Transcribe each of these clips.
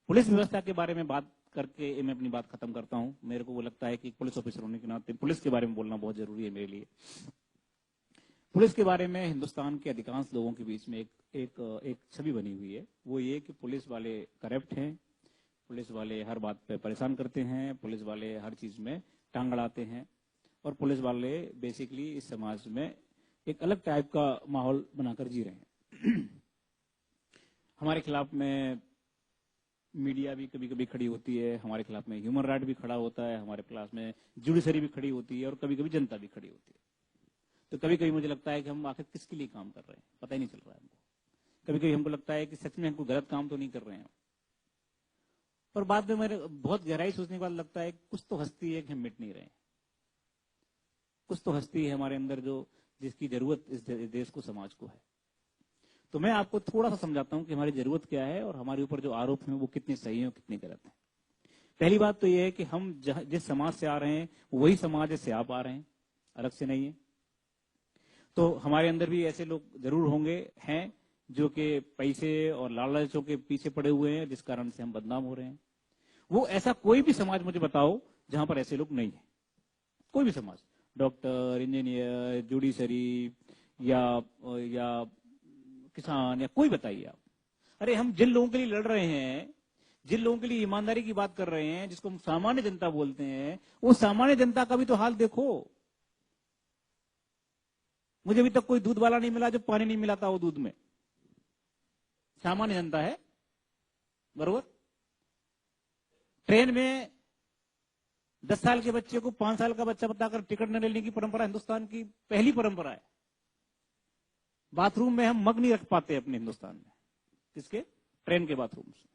Police व्यवस्था के बारे में बात करके मैं अपनी बात खत्म करता हूं। मेरे को वो लगता है कि पुलिस ऑफिसर होने के नाते पुलिस के बारे में बोलना बहुत जरूरी है मेरे लिए। पुलिस के बारे में हिंदुस्तान के अधिकांश लोगों के बीच में एक छवि बनी हुई है, वो ये कि पुलिस वाले करप्ट हैं, पुलिस वाले हर बात पे परेशान करते हैं, पुलिस वाले हर चीज में टांग अड़ाते हैं, और पुलिस वाले बेसिकली इस समाज में एक अलग टाइप का माहौल बनाकर जी रहे हैं। हमारे खिलाफ में मीडिया भी कभी कभी खड़ी होती है, हमारे खिलाफ में ह्यूमन राइट भी खड़ा होता है, हमारे खिलाफ में जुडिशरी भी खड़ी होती है, और कभी कभी जनता भी खड़ी होती है। तो कभी कभी मुझे लगता है कि हम आखिर किसके लिए काम कर रहे हैं पता ही नहीं चल रहा है हमको। कभी कभी हमको लगता है कि सच में हम कोई गलत काम तो नहीं कर रहे हैं, पर बाद में मेरे बहुत गहराई सोचने के बाद लगता है कुछ तो हस्ती है कि हम मिट नहीं रहे हैं, कुछ तो हस्ती है हमारे अंदर जो जिसकी जरूरत इस देश को, समाज को है। तो मैं आपको थोड़ा सा समझाता हूं कि हमारी जरूरत क्या है और हमारे ऊपर जो आरोप हैं वो कितने सही हैं और कितने गलत हैं। पहली बात तो ये है कि हम जिस समाज से आ रहे हैं वही समाज से आप आ रहे हैं, अलग से नहीं है। तो हमारे अंदर भी ऐसे लोग जरूर होंगे हैं जो कि पैसे और लालचों के पीछे पड़े हुए हैं, जिस कारण से हम बदनाम हो रहे हैं। वो ऐसा कोई भी समाज मुझे बताओ जहां पर ऐसे लोग नहीं है, कोई भी समाज, डॉक्टर, इंजीनियर, जुडिशरी या किसान या कोई बताइए आप। अरे हम जिन लोगों के लिए लड़ रहे हैं, जिन लोगों के लिए ईमानदारी की बात कर रहे हैं, जिसको हम सामान्य जनता बोलते हैं, वो सामान्य जनता का भी तो हाल देखो। मुझे अभी तक कोई दूध वाला नहीं मिला जो पानी नहीं मिलाता वो दूध में, सामान्य जनता है, बरोबर। ट्रेन में 10 साल के बच्चे को 5 साल का बच्चा बताकर टिकट न लेने की परंपरा हिंदुस्तान की पहली परंपरा है। बाथरूम में हम मग नहीं रख पाते अपने हिंदुस्तान में, किसके? ट्रेन के बाथरूम से।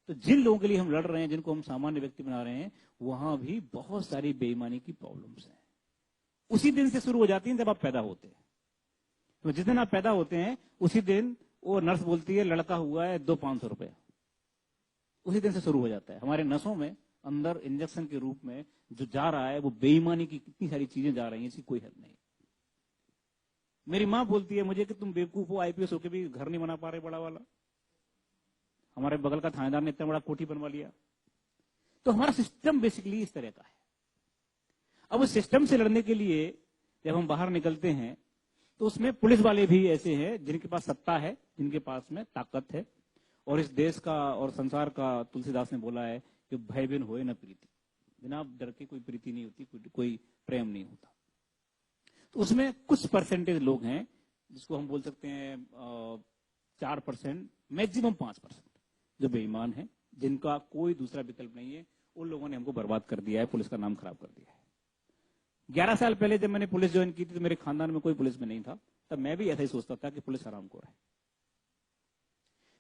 तो जिन लोगों के लिए हम लड़ रहे हैं, जिनको हम सामान्य व्यक्ति बना रहे हैं, वहां भी बहुत सारी बेईमानी की प्रॉब्लम्स हैं। उसी दिन से शुरू हो जाती हैं जब आप पैदा होते हैं। तो जिस दिन आप पैदा होते हैं उसी दिन वो नर्स बोलती है लड़का हुआ है, दो 500 रुपया। उसी दिन से शुरू हो जाता है। हमारे नसों में अंदर इंजेक्शन के रूप में जो जा रहा है वो बेईमानी की कितनी सारी चीजें जा रही हैं, इसकी कोई हद नहीं। मेरी माँ बोलती है मुझे कि तुम बेवकूफ हो, आईपीएस होकर भी घर नहीं बना पा रहे बड़ा वाला। हमारे बगल का थानेदार ने इतना बड़ा कोठी बनवा लिया। तो हमारा सिस्टम बेसिकली इस तरह का है। अब उस सिस्टम से लड़ने के लिए जब हम बाहर निकलते हैं तो उसमें पुलिस वाले भी ऐसे हैं जिनके पास सत्ता है, जिनके पास में ताकत है, और इस देश का और संसार का, तुलसीदास ने बोला है कि भय बिन होए न प्रीति, बिना डर के कोई प्रीति नहीं होती, कोई प्रेम नहीं होता। तो उसमें कुछ परसेंटेज लोग हैं जिसको हम बोल सकते हैं 4%, मैक्सिमम 5%, जो बेईमान है, जिनका कोई दूसरा विकल्प नहीं है। उन लोगों ने हमको बर्बाद कर दिया है, पुलिस का नाम खराब कर दिया है। 11 साल पहले जब मैंने पुलिस ज्वाइन की थी तो मेरे खानदान में कोई पुलिस में नहीं था, तब मैं भी ऐसा ही सोचता था कि पुलिस हरामखोर है।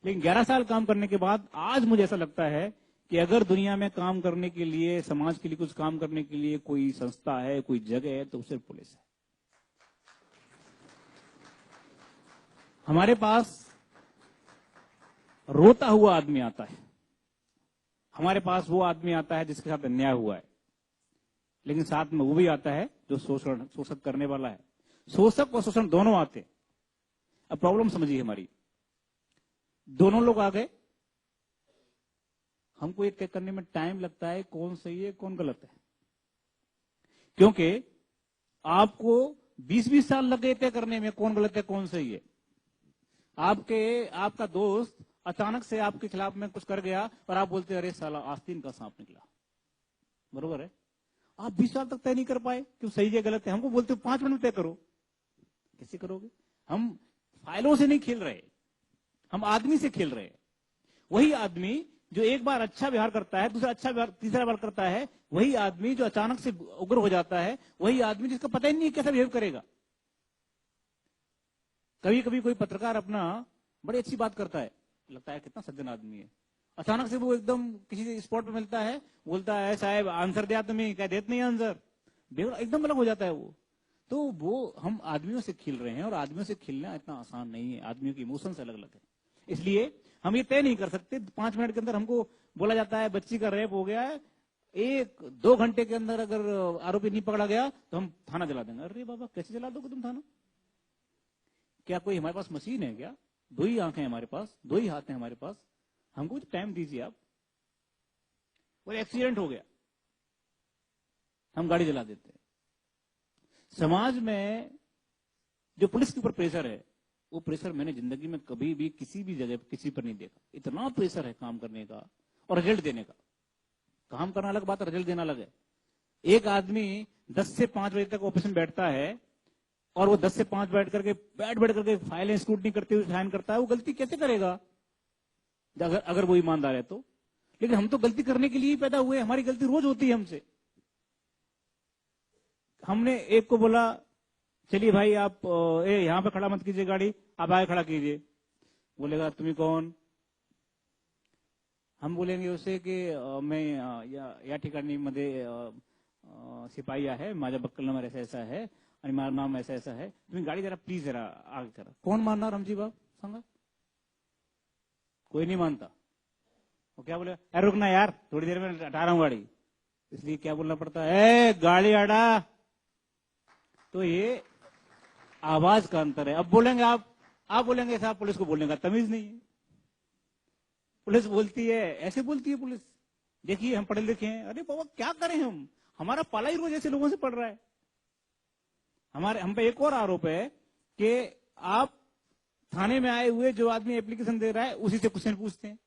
लेकिन 11 साल काम करने के बाद आज मुझे ऐसा लगता है कि अगर दुनिया में काम करने के लिए, समाज के लिए कुछ काम करने के लिए कोई संस्था है, कोई जगह है, तो सिर्फ पुलिस है। हमारे पास रोता हुआ आदमी आता है, हमारे पास वो आदमी आता है जिसके साथ अन्याय हुआ है, लेकिन साथ में वो भी आता है जो शोषण करने वाला है। शोषक और शोषण दोनों आते। अब प्रॉब्लम समझिए हमारी, दोनों लोग आ गए, हमको ये तय करने में टाइम लगता है कौन सही है कौन गलत है, क्योंकि आपको 20-20 साल लग गए तय करने में कौन गलत है कौन सही है। आपका दोस्त अचानक से आपके खिलाफ में कुछ कर गया और आप बोलते अरे साला आस्तीन का सांप निकला, बरोबर है। आप 20 साल तक तय नहीं कर पाए कि सही है गलत है, हमको बोलते हो 5 मिनट तय करो। कैसे करोगे? हम फाइलों से नहीं खेल रहे, हम आदमी से खेल रहे हैं। वही आदमी जो एक बार अच्छा व्यवहार करता है, दूसरा अच्छा व्यवहार, तीसरा बार करता है, वही आदमी जो अचानक से उग्र हो जाता है, वही आदमी जिसका पता ही नहीं कैसा बिहेव करेगा। कभी कभी कोई पत्रकार अपना बड़ी अच्छी बात करता है, लगता है कितना सज्जन आदमी है, अचानक से वो एकदम किसी स्पॉट पे मिलता है, बोलता है साहब आंसर दिया तुम्हें, क्या देते नहीं आंसर, एकदम अलग हो जाता है वो। तो वो हम आदमियों से खेल रहे हैं, और आदमियों से खेलना इतना आसान नहीं है, आदमियों की इमोशंस अलग अलग है। इसलिए हम ये तय नहीं कर सकते 5 मिनट के अंदर। हमको बोला जाता है बच्ची का रेप हो गया है, 1-2 घंटे के अंदर अगर आरोपी नहीं पकड़ा गया तो हम थाना जला देंगे। अरे बाबा कैसे जला दोगे तुम थाना? क्या कोई हमारे पास मशीन है क्या? 2 ही आंखें हमारे पास, 2 ही हाथ हैं हमारे पास, हमको टाइम दीजिए आप। और एक्सीडेंट हो गया, हम गाड़ी चला देते हैं। समाज में जो पुलिस के ऊपर प्रेशर है, वो प्रेशर मैंने जिंदगी में कभी भी किसी भी जगह किसी पर नहीं देखा। इतना प्रेशर है काम करने का और रिजल्ट देने का। काम करना अलग बात है, रिजल्ट देना अलग है। एक आदमी 10 से 5 बजे तक ऑफिस में बैठता है और वो 10 से 5 बैठ करके फाइलें स्क्रूटनी करते हुए साइन करता है, वो गलती कैसे करेगा अगर वो ईमानदार है तो। लेकिन हम तो गलती करने के लिए ही पैदा हुए, हमारी गलती रोज होती है हमसे। हमने एक को बोला चलिए भाई आप यहां पे खड़ा मत कीजिए गाड़ी, आप आगे खड़ा कीजिए। बोलेगा तुम्हें कौन? हम बोलेंगे उसे कि मैं या ठिकाणी मध्ये शिपाई आहे, माझ्या बक्कल नंबर ऐसा ऐसा है आणि माझं नाम ऐसा ऐसा है, तुम्ही गाड़ी जरा प्लीज जरा आगे करा। कौन मानना रामजी बाप सांगा? कोई नहीं मानता। वो क्या बोले, अरे रुकना यार थोड़ी देर में हटा रहा हूं गाड़ी। इसलिए क्या बोलना पड़ता है, गाड़ी हटा। तो ये आवाज का अंतर है। अब बोलेंगे आप बोलेंगे साहब पुलिस को बोलने का तमीज नहीं है। पुलिस बोलती है, ऐसे बोलती है पुलिस, देखिए हम पढ़े लिखे हैं। अरे बाबा क्या करें हम, हमारा पाला ही रोज ऐसे लोगों से पड़ रहा है। हम पे एक और आरोप है कि आप थाने में आए हुए जो आदमी एप्लीकेशन दे रहा है उसी से क्वेश्चन पूछते हैं।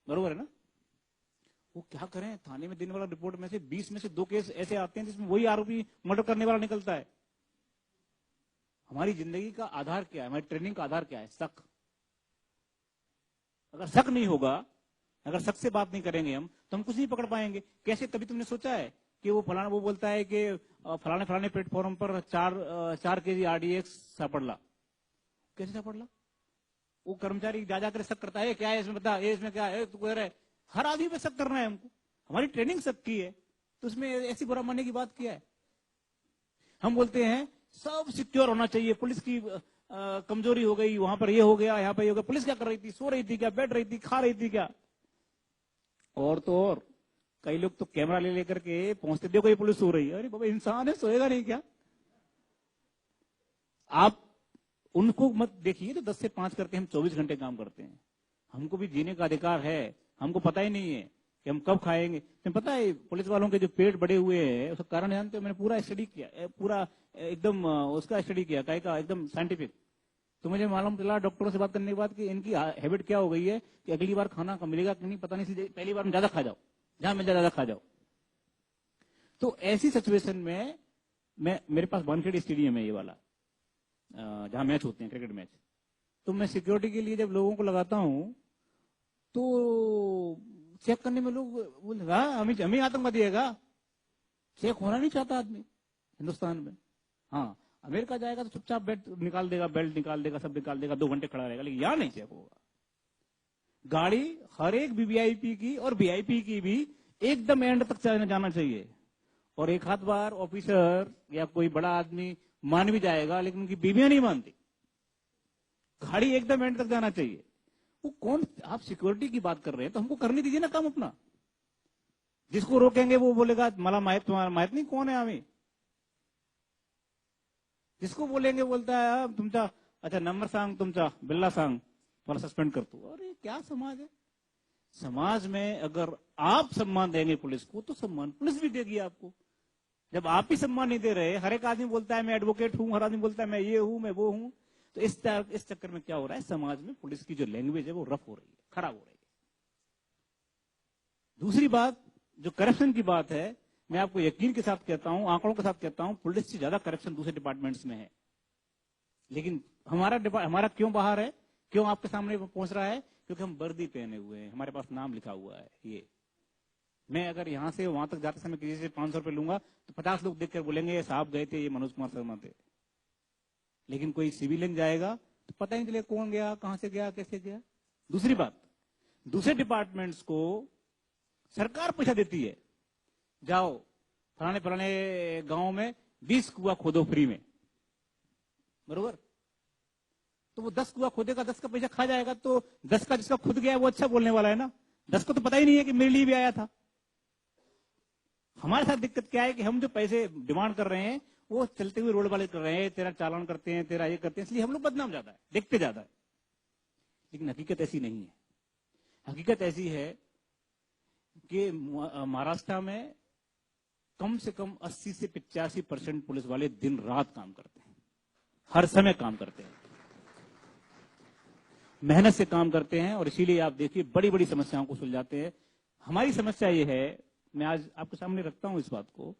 बरोबर है ना? वो क्या करें, थाने में देने वाला रिपोर्ट में से 20 में से 2 केस ऐसे आते हैं जिसमें वही आरोपी मर्डर करने वाला निकलता है। हमारी जिंदगी का आधार क्या है, हमारी ट्रेनिंग का आधार क्या है? शक। अगर शक नहीं होगा, अगर शक से बात नहीं करेंगे हम, तो हम कुछ नहीं पकड़ पाएंगे। कैसे? कभी तुमने सोचा है कि वो फलाना वो बोलता है कि फलाने प्लेटफॉर्म पर 4 केजी आरडीएक्स सापड़ला। कैसे सापड़ला? वो कर्मचारी जा जाकर शक करता है, क्या है इसमें, बता ये इसमें क्या है, तू कह रहा है। हर आदमी पे शक करना है हमको। हमारी ट्रेनिंग शक की है, तो उसमें ऐसी बुरा मानने की बात क्या है? हम बोलते हैं सब सिक्योर होना चाहिए, पुलिस की कमजोरी हो गई, वहां पर ये हो गया, यहाँ पर ये हो गया। पुलिस क्या कर रही थी? सो रही थी क्या, बैठ रही थी, खा रही थी क्या? और तो और कई लोग तो कैमरा ले लेकर के पहुंचते, देखो ये पुलिस सो रही है। अरे बाबा इंसान है, सोएगा नहीं क्या? आप उनको मत देखिए तो 10 से 5 करते हैं, हम 24 घंटे काम करते हैं। हमको भी जीने का अधिकार है। हमको पता ही नहीं है कि हम कब खाएंगे। तुम्हें पता है पुलिस वालों के जो पेट बड़े हुए हैं उसका कारण जानते हो? मैंने पूरा स्टडी किया, पूरा एकदम उसका स्टडी किया, काय का एकदम साइंटिफिक। तो मुझे मालूम चला डॉक्टरों से बात करने के बाद कि इनकी हैबिट क्या हो गई है कि अगली बार खाना मिलेगा कि नहीं पता नहीं, इसलिए पहली बार में ज्यादा खा जाओ, जहां मिल जाए ज्यादा खा जाओ। तो ऐसी सिचुएशन में मेरे पास वानखेड़े स्टेडियम है ये वाला, जहां मैच होते हैं, क्रिकेट मैच। तो मैं सिक्योरिटी के लिए जब लोगों को लगाता हूं तो चेक करने में लोग बोले हमें आतंकवादी है। चेक होना नहीं चाहता आदमी हिंदुस्तान में। हाँ, अमेरिका जाएगा तो चुपचाप बेल्ट निकाल देगा, सब निकाल देगा, 2 घंटे खड़ा रहेगा। लेकिन यहां नहीं चेक होगा। गाड़ी हर एक वीवीआईपी की और वीआईपी की भी एकदम एंड तक जाना चाहिए। और एक आध बार ऑफिसर या कोई बड़ा आदमी मान भी जाएगा, लेकिन उनकी बीवियां नहीं मानती। गाड़ी एकदम एंड तक जाना चाहिए। वो कौन, आप सिक्योरिटी की बात कर रहे हैं तो हमको करने दीजिए ना काम अपना। जिसको रोकेंगे वो बोलेगा मला माहित, तुम्हारा माहित नहीं कौन है आम्ही। जिसको बोलेंगे बोलता है तुमचा अच्छा नंबर सांग, तुमचा बिल्ला सांग, तुम्हारा सस्पेंड कर दो। अरे क्या समाज है? समाज में अगर आप सम्मान देंगे पुलिस को तो सम्मान पुलिस भी देगी आपको। जब आप ही सम्मान नहीं दे रहे, हर एक आदमी बोलता है मैं एडवोकेट हूं, हर आदमी बोलता है मैं ये हूं, मैं वो हूं, तो इस चक्कर में क्या हो रहा है, समाज में पुलिस की जो लैंग्वेज है वो रफ हो रही है, खराब हो रही है। दूसरी बात जो करप्शन की बात है, मैं आपको यकीन के साथ कहता हूं, आंकड़ों के साथ कहता हूं, पुलिस से ज्यादा करप्शन दूसरे डिपार्टमेंट्स में है। लेकिन हमारा क्यों बाहर है, क्यों आपके सामने पहुंच रहा है? क्योंकि हम वर्दी पहने हुए हैं, हमारे पास नाम लिखा हुआ है। ये मैं अगर यहां से वहां तक जाते समय किसी से 500 रुपए लूंगा तो 50 लोग देखकर बोलेंगे ये साहब गए थे, ये मनोज कुमार शर्मा थे। लेकिन कोई सिविलियन जाएगा तो पता ही नहीं चलेगा कौन गया, कहां से गया, कैसे गया। दूसरी बात, दूसरे डिपार्टमेंट्स को सरकार पैसा देती है, जाओ फलाने गांव में 20 कुआं खोदो फ्री में, बरोबर। तो वो 10 कुआं खोदेगा, 10 का पैसा खा जाएगा, तो 10 का जिसका खुद गया वो अच्छा बोलने वाला है ना। 10 को तो पता ही नहीं है कि मेरे लिए भी आया था। हमारे साथ दिक्कत क्या है कि हम जो पैसे डिमांड कर रहे हैं वो चलते हुए रोड वाले कर रहे हैं, तेरा चालान करते हैं, तेरा ये करते हैं, इसलिए हम लोग बदनाम ज्यादा है, देखते ज्यादा है। लेकिन हकीकत ऐसी नहीं है। हकीकत ऐसी है कि महाराष्ट्र में कम से कम 80 से 85% पुलिस वाले दिन रात काम करते हैं, हर समय काम करते हैं, मेहनत से काम करते हैं, और इसीलिए आप देखिए बड़ी बड़ी समस्याओं को सुलझाते हैं। हमारी समस्या ये है, मैं आज आपके सामने रखता हूं इस बात को,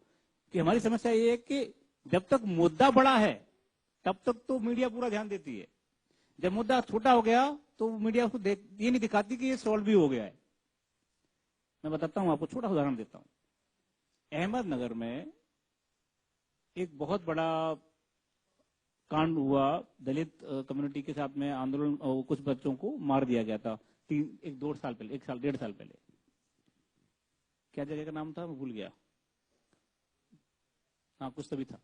कि हमारी समस्या ये है कि जब तक मुद्दा बड़ा है तब तक तो मीडिया पूरा ध्यान देती है, जब मुद्दा छोटा हो गया तो मीडिया उसको ये नहीं दिखाती कि ये सॉल्व भी हो गया है। मैं बताता हूं आपको, छोटा उदाहरण देता हूं। अहमदनगर में एक बहुत बड़ा कांड हुआ, दलित कम्युनिटी के साथ में आंदोलन, कुछ बच्चों को मार दिया गया था 1-2 साल पहले, 1-1.5 साल पहले। क्या जगह का नाम था, मैं भूल गया, हाँ कुछ तभी था।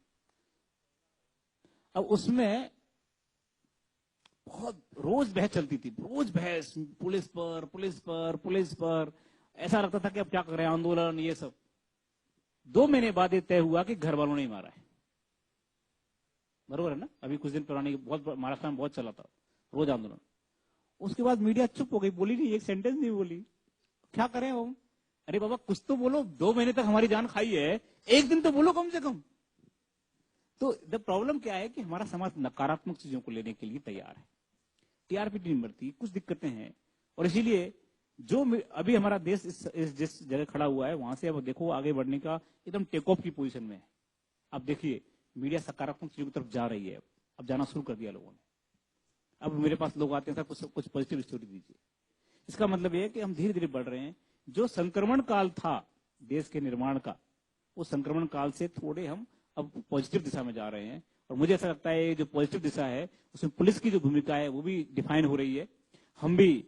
अब उसमें बहुत रोज बहस चलती थी, रोज बहस, पुलिस पर पुलिस पर पुलिस पर, ऐसा लगता था कि अब क्या कर रहे हैं, आंदोलन ये सब। 2 महीने बाद ये तय हुआ कि घर वालों ने मारा है, बरोबर है ना। अभी कुछ दिन पुरानी बहुत महाराष्ट्र में बहुत चला था रोज आंदोलन। उसके बाद मीडिया चुप हो गई, बोली नहीं, एक सेंटेंस नहीं बोली। क्या करें हम, अरे बाबा कुछ तो बोलो, 2 महीने तक हमारी जान खाई है, एक दिन तो बोलो कम से कम। तो द प्रॉब्लम क्या है कि हमारा समाज नकारात्मक चीजों को लेने के लिए तैयार है, टीआरपी नहीं बढ़ती, कुछ दिक्कतें हैं, और इसीलिए जो अभी हमारा देश जिस जगह खड़ा हुआ है वहां से अब देखो आगे बढ़ने का एकदम टेक ऑफ की पोजीशन में है। अब देखिए मीडिया सकारात्मक चीजों की तरफ जा रही है, अब जाना शुरू कर दिया लोगों ने। अब मेरे पास लोग आते हैं, सर कुछ पॉजिटिव स्टोरी दीजिए। इसका मतलब यह है कि हम धीरे धीरे बढ़ रहे हैं। जो संक्रमण काल था देश के निर्माण का, उस संक्रमण काल से थोड़े हम अब पॉजिटिव दिशा में जा रहे हैं, और मुझे ऐसा लगता है जो पॉजिटिव दिशा है उसमें पुलिस की जो भूमिका है वो भी डिफाइन हो रही है। हम भी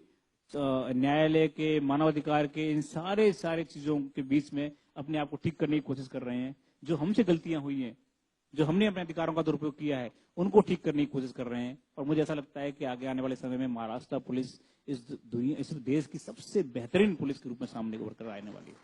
न्यायालय के, मानवाधिकार के, इन सारे चीजों के बीच में अपने आप को ठीक करने की कोशिश कर रहे हैं। जो हमसे गलतियां हुई हैं, जो हमने अपने अधिकारों का दुरुपयोग किया है, उनको ठीक करने की कोशिश कर रहे हैं। और मुझे ऐसा लगता है कि आगे आने वाले समय में महाराष्ट्र पुलिस इस देश की सबसे बेहतरीन पुलिस के रूप में सामने उभर कर आने वाली है।